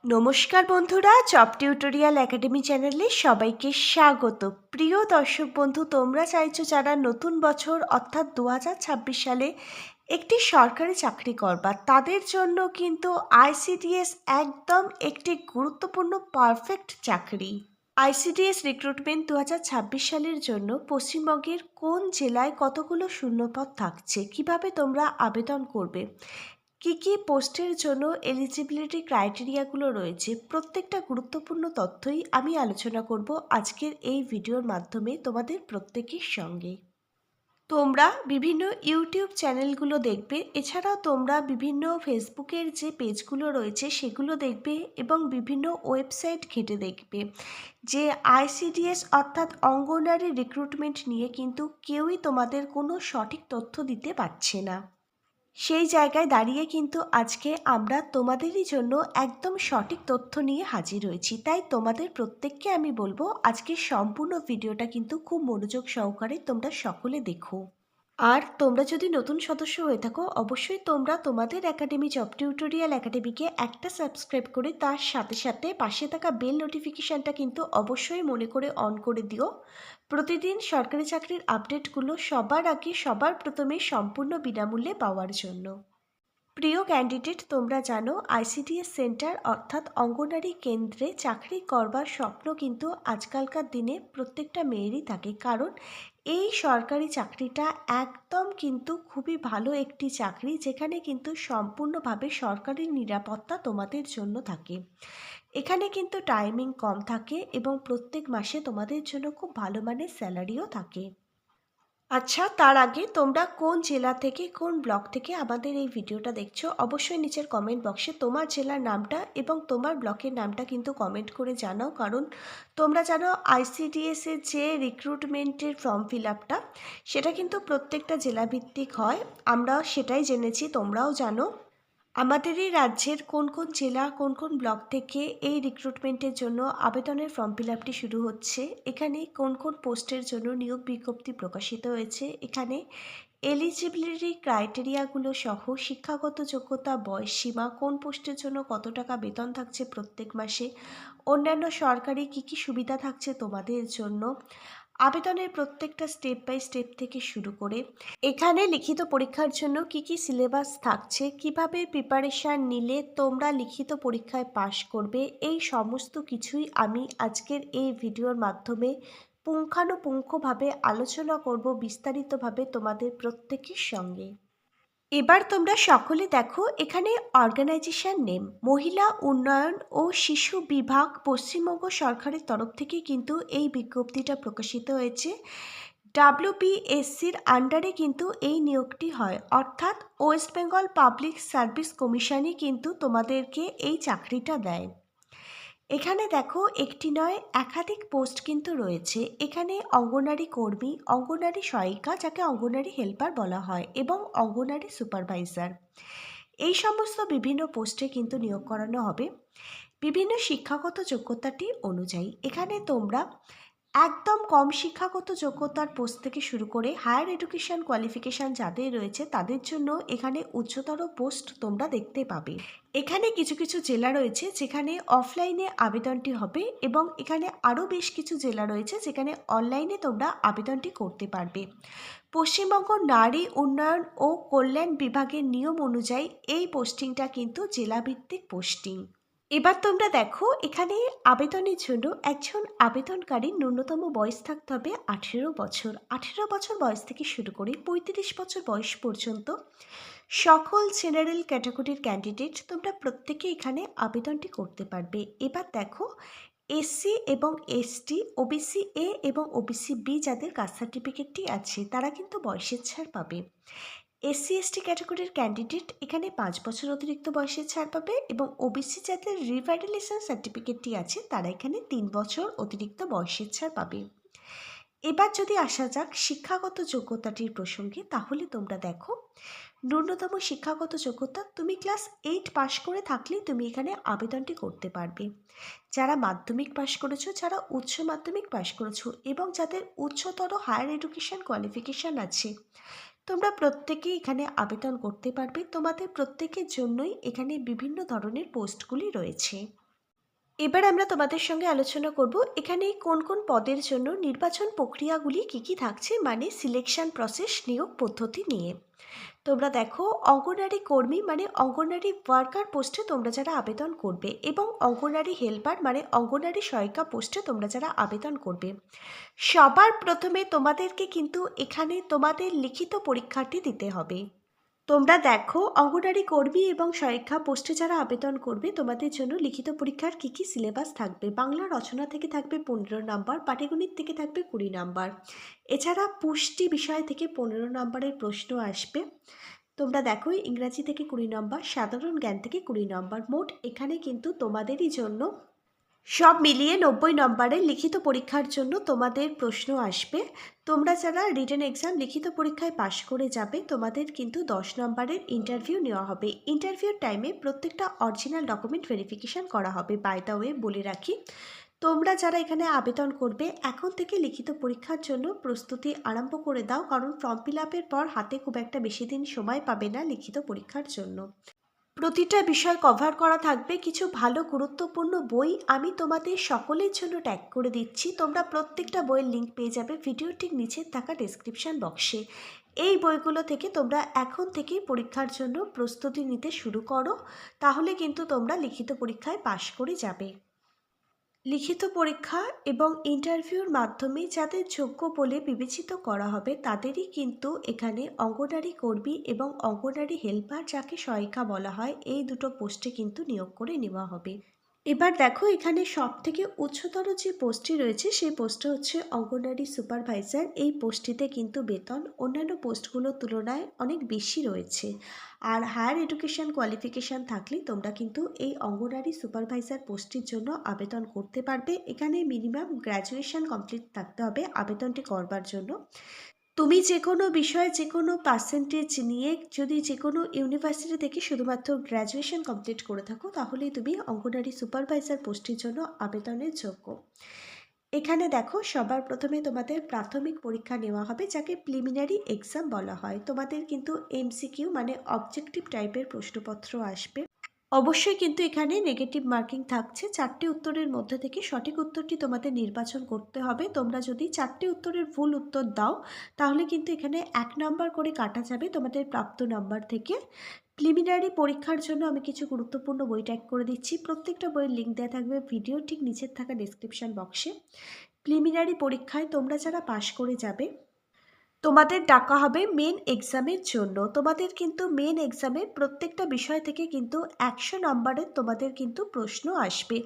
নমস্কার বন্ধুরা, job tutorial academy চ্যানেলে সবাইকে স্বাগত। প্রিয় দর্শক বন্ধু, তোমরা চাইছো যারা নতুন বছর অর্থাৎ 2026 সালে একটি সরকারি চাকরি করবা, তাদের জন্য কিন্তু আইসিডিএস একদম একটি গুরুত্বপূর্ণ পারফেক্ট চাকরি। আইসিডিএস রিক্রুটমেন্ট 2026 সালের জন্য পশ্চিমবঙ্গের কোন জেলায় কতগুলো শূন্যপদ থাকছে, কিভাবে তোমরা আবেদন করবে, কী কী পোস্টের জন্য এলিজিবিলিটি ক্রাইটেরিয়াগুলো রয়েছে, প্রত্যেকটা গুরুত্বপূর্ণ তথ্যই আমি আলোচনা করব আজকের এই ভিডিওর মাধ্যমে তোমাদের প্রত্যেকের সঙ্গে। তোমরা বিভিন্ন ইউটিউব চ্যানেলগুলো দেখবে, এছাড়াও তোমরা বিভিন্ন ফেসবুকের যে পেজগুলো রয়েছে সেগুলো দেখবে এবং বিভিন্ন ওয়েবসাইট ঘেঁটে দেখবে যে আইসিডিএস অর্থাৎ অঙ্গনওয়াড়ি রিক্রুটমেন্ট নিয়ে কিন্তু কেউই তোমাদের কোনো সঠিক তথ্য দিতে পারছে না। সেই জায়গায় দাঁড়িয়ে কিন্তু আজকে আমরা তোমাদেরই জন্য একদম সঠিক তথ্য নিয়ে হাজির হয়েছি। তাই তোমাদের প্রত্যেককে আমি বলবো আজকের সম্পূর্ণ ভিডিওটা কিন্তু খুব মনোযোগ সহকারে তোমরা সকলে দেখো। আর তোমরা যদি নতুন সদস্য হয়ে থাকো, অবশ্যই তোমরা তোমাদের একাডেমি জব টিউটোরিয়াল একাডেমিকে একটা সাবস্ক্রাইব করে তার সাথে সাথে পাশে থাকা বেল নোটিফিকেশানটা কিন্তু অবশ্যই মনে করে অন করে দিও, প্রতিদিন সরকারি চাকরির আপডেটগুলো সবার আগে সবার প্রথমে সম্পূর্ণ বিনামূল্যে পাওয়ার জন্য। প্রিয় ক্যান্ডিডেট, তোমরা জানো আইসিডিএস সেন্টার অর্থাৎ অঙ্গনওয়াড়ি কেন্দ্রে চাকরি করবার স্বপ্ন কিন্তু আজকালকার দিনে প্রত্যেকটা মেয়েরই থাকে, কারণ এই সরকারি চাকরিটা একদম কিন্তু খুবই ভালো একটি চাকরি, যেখানে কিন্তু সম্পূর্ণভাবে সরকারি নিরাপত্তা তোমাদের জন্য থাকে। এখানে কিন্তু টাইমিং কম থাকে এবং প্রত্যেক মাসে তোমাদের জন্য খুব ভালো মানের স্যালারিও থাকে। আচ্ছা, তার আগে তোমরা কোন জেলা থেকে কোন ব্লক থেকে আমাদের এই ভিডিওটা দেখছো, অবশ্যই নিচের কমেন্ট বক্সে তোমার জেলার নামটা এবং তোমার ব্লকের নামটা কিন্তু কমেন্ট করে জানাও, কারণ তোমরা জানো আইসিডিএস এর যে রিক্রুটমেন্টের ফর্ম ফিল আপটা সেটা কিন্তু প্রত্যেকটা জেলাভিত্তিক হয়। আমরা সেটাই জেনেছি, তোমরাও জানো। আমাদের এই রাজ্যের কোন কোন জেলা কোন কোন ব্লক থেকে এই রিক্রুটমেন্টের জন্য আবেদনের ফর্ম ফিল আপটি শুরু হচ্ছে, এখানে কোন কোন পোস্টের জন্য নিয়োগ বিজ্ঞপ্তি প্রকাশিত হয়েছে, এখানে এলিজিবিলিটি ক্রাইটেরিয়াগুলো সহ শিক্ষাগত যোগ্যতা, বয়সসীমা, কোন পোস্টের জন্য কত টাকা বেতন থাকছে প্রত্যেক মাসে, অন্যান্য সরকারি কী কী সুবিধা থাকছে তোমাদের জন্য, আবেদনের প্রত্যেকটা স্টেপ বাই স্টেপ থেকে শুরু করে এখানে লিখিত পরীক্ষার জন্য কি কি সিলেবাস থাকছে, কিভাবে প্রিপারেশান নিলে তোমরা লিখিত পরীক্ষায় পাশ করবে, এই সমস্ত কিছুই আমি আজকের এই ভিডিওর মাধ্যমে পুঙ্খানুপুঙ্খভাবে আলোচনা করব বিস্তারিতভাবে তোমাদের প্রত্যেকের সঙ্গে। এবার তোমরা সকলে দেখো, এখানে অর্গানাইজেশন নেম মহিলা উন্নয়ন ও শিশু বিভাগ পশ্চিমবঙ্গ সরকারের তরফ থেকে কিন্তু এই বিজ্ঞপ্তিটা প্রকাশিত হয়েছে। ডাব্লিউবিএসসির আন্ডারে কিন্তু এই নিয়োগটি হয়, অর্থাৎ ওয়েস্ট বেঙ্গল পাবলিক সার্ভিস কমিশনই কিন্তু তোমাদেরকে এই চাকরিটা দেয়। এখানে দেখো একটি নয় একাধিক পোস্ট কিন্তু রয়েছে। এখানে অঙ্গনারী কর্মী, অঙ্গনারী সহায়িকা যাকে অঙ্গনারী হেল্পার বলা হয়, এবং অঙ্গনারী সুপারভাইজার, এই সমস্ত বিভিন্ন পোস্টে কিন্তু নিয়োগ করানো হবে বিভিন্ন শিক্ষাগত যোগ্যতাটি অনুযায়ী। এখানে তোমরা একদম কম শিক্ষাগত যোগ্যতার পোস্ট থেকে শুরু করে হায়ার এডুকেশন কোয়ালিফিকেশান যাদের রয়েছে তাদের জন্য এখানে উচ্চতর পোস্ট তোমরা দেখতে পাবে। এখানে কিছু কিছু জেলা রয়েছে যেখানে অফলাইনে আবেদনটি হবে এবং এখানে আরও বেশ কিছু জেলা রয়েছে যেখানে অনলাইনে তোমরা আবেদনটি করতে পারবে। পশ্চিমবঙ্গ নারী উন্নয়ন ও কল্যাণ বিভাগের নিয়ম অনুযায়ী এই পোস্টিংটা কিন্তু জেলাভিত্তিক পোস্টিং। এবার তোমরা দেখো, এখানে আবেদনের জন্য একজন আবেদনকারীর ন্যূনতম বয়স থাকতে হবে 18 বছর। 18 বছর বয়স থেকে শুরু করে 35 বছর বয়স পর্যন্ত সকল জেনারেল ক্যাটাগরির ক্যান্ডিডেট তোমরা প্রত্যেকে এখানে আবেদনটি করতে পারবে। এবার দেখো, এসসি এবং এসটি, ওবিসি এ এবং ওবিসি বি যাদের কাস্ট সার্টিফিকেটটি আছে তারা কিন্তু বয়সের ছাড় পাবে। এসসি এসটি ক্যাটাগরির ক্যান্ডিডেট এখানে 5 বছর অতিরিক্ত বয়সের ছাড় পাবে এবং ওবিসি যাদের রিভ্যালিডেশন সার্টিফিকেটটি আছে তারা এখানে 3 বছর অতিরিক্ত বয়সের ছাড় পাবে। এবার যদি আসা যাক শিক্ষাগত যোগ্যতাটির প্রসঙ্গে, তাহলে তোমরা দেখো ন্যূনতম শিক্ষাগত যোগ্যতা তুমি ক্লাস 8 পাশ করে থাকলেই তুমি এখানে আবেদনটি করতে পারবে। যারা মাধ্যমিক পাশ করেছো, যারা উচ্চ মাধ্যমিক পাশ করেছো এবং যাদের উচ্চতর হায়ার এডুকেশন কোয়ালিফিকেশান আছে, তোমরা প্রত্যেকেই এখানে আবেদন করতে পারবে। তোমাদের প্রত্যেকের জন্যই এখানে বিভিন্ন ধরনের পোস্টগুলি রয়েছে। এবার আমরা তোমাদের সঙ্গে আলোচনা করব এখানে কোন কোন পদের জন্য নির্বাচন প্রক্রিয়াগুলি কী কী থাকছে, মানে সিলেকশন প্রসেস, নিয়োগ পদ্ধতি নিয়ে। তোমরা দেখো, অঙ্গনওয়াড়ি কর্মী মানে অঙ্গনওয়াড়ি ওয়ার্কার পোস্টে তোমরা যারা আবেদন করবে, এবং অঙ্গনওয়াড়ি হেল্পার মানে অঙ্গনওয়াড়ি সহায়িকা পোস্টে তোমরা যারা আবেদন করবে, সবার প্রথমে তোমাদেরকে কিন্তু এখানে তোমাদের লিখিত পরীক্ষাটি দিতে হবে। তোমরা দেখো, অঙ্গনওয়াড়ি কর্মী এবং সহায়িকা পোস্টে যারা আবেদন করবে তোমাদের জন্য লিখিত পরীক্ষার কী কী সিলেবাস থাকবে। বাংলা রচনা থেকে থাকবে 15 নম্বর, পাটিগণিত থেকে থাকবে 20 নম্বর, এছাড়া পুষ্টি বিষয় থেকে 15 নম্বরের প্রশ্ন আসবে। তোমরা দেখো, ইংরাজি থেকে 20 নম্বর, সাধারণ জ্ঞান থেকে 20 নম্বর, মোট এখানে কিন্তু তোমাদেরই জন্য সব মিলিয়ে 90 নম্বরের লিখিত পরীক্ষার জন্য তোমাদের প্রশ্ন আসবে। তোমরা যারা রিটেন এক্সাম লিখিত পরীক্ষায় পাশ করে যাবে তোমাদের কিন্তু 10 নম্বরের ইন্টারভিউ নেওয়া হবে। ইন্টারভিউর টাইমে প্রত্যেকটা অরিজিনাল ডকুমেন্ট ভেরিফিকেশান করা হবে। বাই দ্য ওয়ে বলে রাখি, তোমরা যারা এখানে আবেদন করবে এখন থেকে লিখিত পরীক্ষার জন্য প্রস্তুতি আরম্ভ করে দাও, কারণ ফর্ম ফিল আপের পর হাতে খুব একটা বেশি দিন সময় পাবে না লিখিত পরীক্ষার জন্য। প্রতিটা বিষয় কভার করা থাকবে। কিছু ভালো গুরুত্বপূর্ণ বই আমি তোমাদের সকলের জন্য ট্যাগ করে দিচ্ছি। তোমরা প্রত্যেকটা বইয়ের লিঙ্ক পেয়ে যাবে ভিডিওর ঠিক নিচে থাকা ডেসক্রিপশন বক্সে। এই বইগুলো থেকে তোমরা এখন থেকেই পরীক্ষার জন্য প্রস্তুতি নিতে শুরু করো, তাহলে কিন্তু তোমরা লিখিত পরীক্ষায় পাশ করে যাবে। লিখিত পরীক্ষা এবং ইন্টারভিউর মাধ্যমে যাদের যোগ্য বলে বিবেচিত করা হবে তাদেরই কিন্তু এখানে অঙ্গনওয়াড়ি কর্মী এবং অঙ্গনওয়াড়ি হেল্পার, যাকে সহায়িকা বলা হয়, এই দুটো পোস্টে কিন্তু নিয়োগ করে নেওয়া হবে। এবার দেখো, এখানে সব থেকে উচ্চতর যে পোস্টটি রয়েছে সেই পোস্টটা হচ্ছে অঙ্গনওয়াড়ি সুপারভাইজার। এই পোস্টটিতে কিন্তু বেতন অন্যান্য পোস্টগুলোর তুলনায় অনেক বেশি রয়েছে, আর হায়ার এডুকেশন কোয়ালিফিকেশান থাকলে তোমরা কিন্তু এই অঙ্গনওয়াড়ি সুপারভাইজার পোস্টটির জন্য আবেদন করতে পারবে। এখানে মিনিমাম গ্র্যাজুয়েশন কমপ্লিট থাকতে হবে আবেদনটি করবার জন্য। তুমি যে কোনো বিষয়ে যে কোনো পার্সেন্টেজ নিয়ে যদি যে কোনো ইউনিভার্সিটি থেকে শুধুমাত্র গ্র্যাজুয়েশন কমপ্লিট করে থাকো তাহলেই তুমি অঙ্গনওয়াড়ি সুপারভাইজার পোস্টের জন্য আবেদনের যোগ্য। এখানে দেখো, সবার প্রথমে তোমাদের প্রাথমিক পরীক্ষা নেওয়া হবে, যাকে প্রিলিমিনারি এক্সাম বলা হয়। তোমাদের কিন্তু এমসিকিউ মানে অবজেক্টিভ টাইপের প্রশ্নপত্র আসবে। অবশ্যই কিন্তু এখানে নেগেটিভ মার্কিং থাকছে। 4টি উত্তরের মধ্যে থেকে সঠিক উত্তরটি তোমাদের নির্বাচন করতে হবে। তোমরা যদি 4টি উত্তরের ভুল উত্তর দাও তাহলে কিন্তু এখানে 1 নাম্বার করে কাটা যাবে তোমাদের প্রাপ্ত নাম্বার থেকে। প্রিলিমিনারি পরীক্ষার জন্য আমি কিছু গুরুত্বপূর্ণ বই ট্যাগ করে দিচ্ছি। প্রত্যেকটা বইয়ের লিঙ্ক দেওয়া থাকবে ভিডিও ঠিক নিচের থাকা ডেসক্রিপশন বক্সে। প্রিলিমিনারি পরীক্ষায় তোমরা যারা পাশ করে যাবে তোমাদের ডাকা হবে মেন এক্সামের জন্য। তোমাদের কিন্তু মেন এক্সামের প্রত্যেকটা বিষয় থেকে কিন্তু 100 নম্বরের তোমাদের কিন্তু প্রশ্ন আসবে।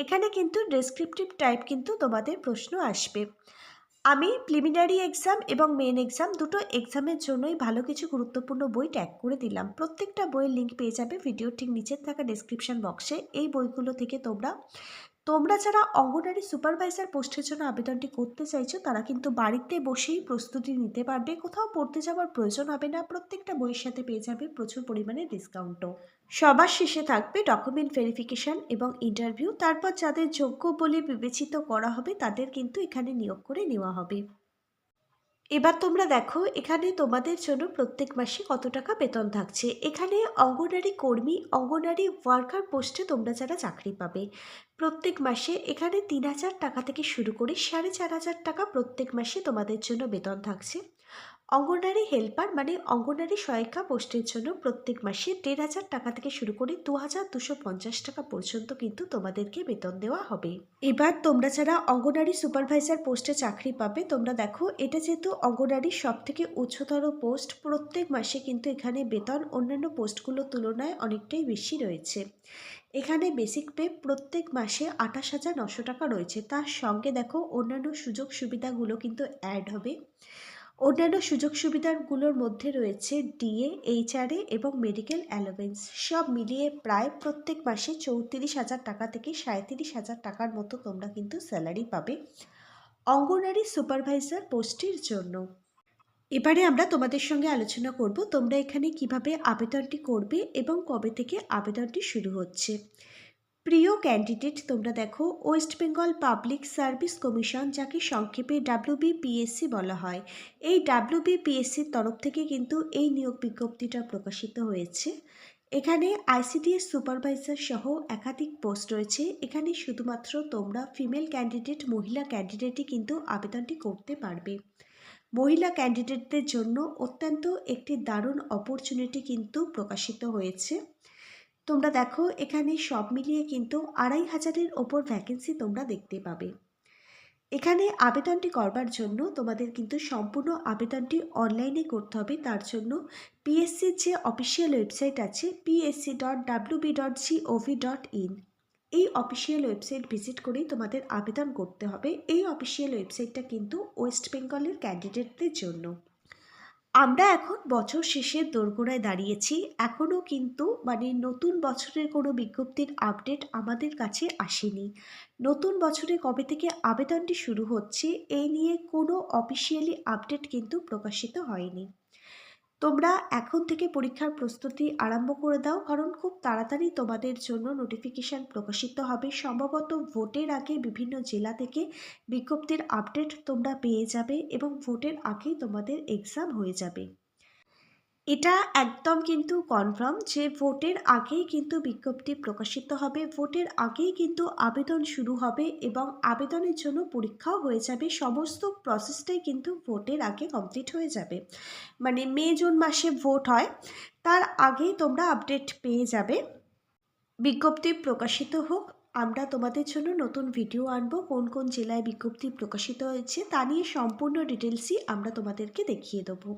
এখানে কিন্তু ডেসক্রিপটিভ টাইপ কিন্তু তোমাদের প্রশ্ন আসবে। আমি প্রিলিমিনারি এক্সাম এবং মেন এক্সাম দুটো এক্সামের জন্যই ভালো কিছু গুরুত্বপূর্ণ বই ট্যাগ করে দিলাম। প্রত্যেকটা বইয়ের লিঙ্ক পেয়ে যাবে ভিডিওর ঠিক নিচের থাকা ডেসক্রিপশন বক্সে। এই বইগুলো থেকে তোমরা যারা অঙ্গনওয়াড়ি সুপারভাইজার পোস্টের জন্য আবেদনটি করতে চাইছো তারা কিন্তু বাড়িতে বসেই প্রস্তুতি নিতে পারবে। কোথাও পড়তে যাওয়ার প্রয়োজন হবে না। প্রত্যেকটা বইয়ের সাথে পেয়ে যাবে প্রচুর পরিমাণে ডিসকাউন্টও। সবার শেষে থাকবে ডকুমেন্ট ভেরিফিকেশান এবং ইন্টারভিউ। তারপর যাদের যোগ্য বলে বিবেচিত করা হবে তাদের কিন্তু এখানে নিয়োগ করে নেওয়া হবে। এবার তোমরা দেখো, এখানে তোমাদের জন্য প্রত্যেক মাসে কত টাকা বেতন থাকছে। এখানে অঙ্গনওয়াড়ি কর্মী, অঙ্গনওয়াড়ি ওয়ার্কার পোস্টে তোমরা যারা চাকরি পাবে প্রত্যেক মাসে এখানে 3000 টাকা থেকে শুরু করে 4500 টাকা প্রত্যেক মাসে তোমাদের জন্য বেতন থাকছে। অঙ্গনওয়াড়ি হেল্পার মানে অঙ্গনওয়াড়ি সহায়িকা পোস্টের জন্য প্রত্যেক মাসে 1500 টাকা থেকে শুরু করে 2250 টাকা পর্যন্ত কিন্তু তোমাদেরকে বেতন দেওয়া হবে। এবার তোমরা যারা অঙ্গনওয়াড়ি সুপারভাইজার পোস্টে চাকরি পাবে তোমরা দেখো, এটা যেহেতু অঙ্গনওয়াড়ির সব থেকে উচ্চতর পোস্ট, প্রত্যেক মাসে কিন্তু এখানে বেতন অন্যান্য পোস্টগুলোর তুলনায় অনেকটাই বেশি রয়েছে। এখানে বেসিক পে প্রত্যেক মাসে 28,900 টাকা রয়েছে। তার সঙ্গে দেখো অন্যান্য সুযোগ সুবিধাগুলো কিন্তু অ্যাড হবে। অন্যান্য সুযোগ সুবিধাগুলোর মধ্যে রয়েছে ডিএ, এইচআরএ এবং মেডিকেল অ্যালাওয়েন্স। সব মিলিয়ে প্রায় প্রত্যেক মাসে 34,000 টাকা থেকে 37,000 টাকার মতো তোমরা কিন্তু স্যালারি পাবে অঙ্গনওয়াড়ি সুপারভাইজার পোস্টের জন্য। এবারে আমরা তোমাদের সঙ্গে আলোচনা করব তোমরা এখানে কিভাবে আবেদনটি করবে এবং কবে থেকে আবেদনটি শুরু হচ্ছে। প্রিয় ক্যান্ডিডেট, তোমরা দেখো, West Bengal public service commission, যাকে সংক্ষেপে WBPSC বলা হয়, এই WBPSCর তরফ থেকে কিন্তু এই নিয়োগ বিজ্ঞপ্তিটা প্রকাশিত হয়েছে। এখানে আইসিডিএস সুপারভাইজার সহ একাধিক পোস্ট রয়েছে। এখানে শুধুমাত্র তোমরা ফিমেল ক্যান্ডিডেট, মহিলা ক্যান্ডিডেটই কিন্তু আবেদনটি করতে পারবে। মহিলা ক্যান্ডিডেটদের জন্য অত্যন্ত একটি দারুণ অপরচুনিটি কিন্তু প্রকাশিত হয়েছে। তোমরা দেখো এখানে সব মিলিয়ে কিন্তু ২,৫০০-এর ওপর ভ্যাকেন্সি তোমরা দেখতে পাবে। এখানে আবেদনটি করবার জন্য তোমাদের কিন্তু সম্পূর্ণ আবেদনটি অনলাইনে করতে হবে। তার জন্য পিএসসির যে অফিসিয়াল ওয়েবসাইট আছে psc.wb.gov.in, এই অফিসিয়াল ওয়েবসাইট ভিজিট করেই তোমাদের আবেদন করতে হবে। এই অফিসিয়াল ওয়েবসাইটটা কিন্তু ওয়েস্ট বেঙ্গলের ক্যান্ডিডেটদের জন্য। আমরা এখন বছর শেষের দোরগোড়ায় দাঁড়িয়েছি, এখনও কিন্তু নতুন বছরের কোনো বিজ্ঞপ্তির আপডেট আমাদের কাছে আসেনি। নতুন বছরে কবে থেকে আবেদনটি শুরু হচ্ছে এই নিয়ে কোনো অফিসিয়ালি আপডেট কিন্তু প্রকাশিত হয়নি। তোমরা এখন থেকে পরীক্ষার প্রস্তুতি আরম্ভ করে দাও, কারণ খুব তাড়াতাড়ি তোমাদের জন্য নোটিফিকেশান প্রকাশিত হবে। সম্ভবত ভোটের আগে বিভিন্ন জেলা থেকে বিজ্ঞপ্তির আপডেট তোমরা পেয়ে যাবে এবং ভোটের আগেই তোমাদের এক্সাম হয়ে যাবে। এটা একদম কিন্তু কনফার্ম যে ভোটের আগেই কিন্তু বিজ্ঞপ্তি প্রকাশিত হবে, ভোটের আগেই কিন্তু আবেদন শুরু হবে এবং আবেদনের জন্য পরীক্ষাও হয়ে যাবে। সমস্ত প্রসেসটাই কিন্তু ভোটের আগে কমপ্লিট হয়ে যাবে। মে জুন মাসে ভোট হয়, তার আগেই তোমরা আপডেট পেয়ে যাবে। বিজ্ঞপ্তি প্রকাশিত হোক, আমরা তোমাদের জন্য নতুন ভিডিও আনবো। কোন কোন জেলায় বিজ্ঞপ্তি প্রকাশিত হয়েছে তা নিয়ে সম্পূর্ণ ডিটেলসই আমরা তোমাদেরকে দেখিয়ে দেবো।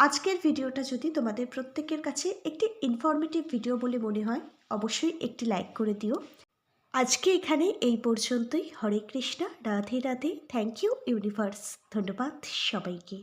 আজকের ভিডিওটা যদি তোমাদের প্রত্যেকের কাছে একটি ইনফরমেটিভ ভিডিও বলে মনে হয়, অবশ্যই একটি লাইক করে দিও। আজকে এখানে এই পর্যন্তই। Hare Krishna, Radhe Radhe, thank you universe. ধন্যবাদ সবাইকে।